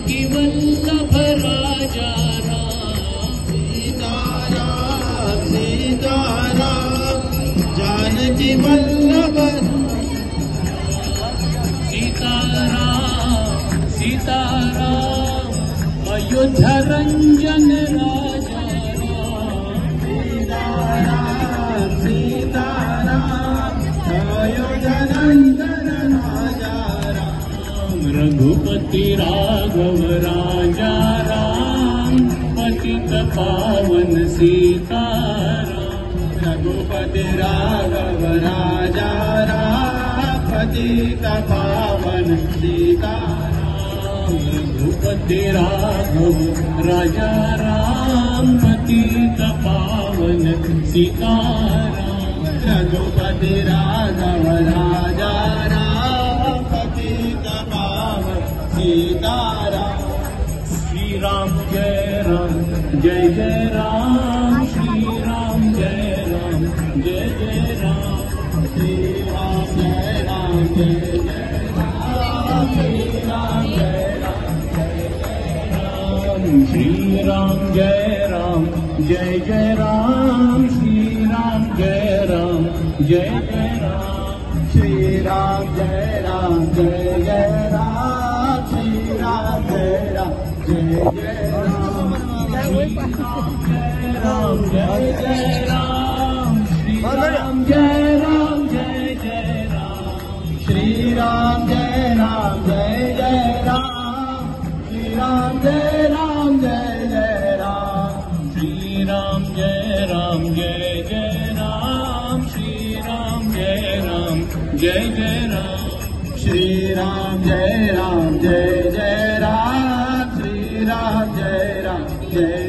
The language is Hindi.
जानकी वल्लभ राजा राम। सीताराम सीताराम जानकी वल्लभ सीताराम सीताराम अयोध्या रंजन राजा राम। सीताराम सीताराम अयोध्या नंदन राजा राम। रघुपति राघव राजा राम पतित पावन सीताराम। रघुपति राघव राजा राम पतित पावन सीताराम। रघुपति राघव राजा राम पतित पावन सीताराम। रघुपति राघव राजा राम पतित पावन सीताराम। श्री राम जय जय राम। श्री राम जय जय राम। श्री राम जय राम जय जय राम। श्री राम जय राम श्री राम जय जय राम। श्री राम जय जय राम। श्री राम जय जय राम। श्री राम जय जय राम। राम जय जय राम। श्री राम जय जय राम। श्री राम जय जय राम। श्री राम जय जय राम। श्री राम जय जय राम। श्री राम जय जय राम। श्री राम जय जय राम। श्री राम जय जय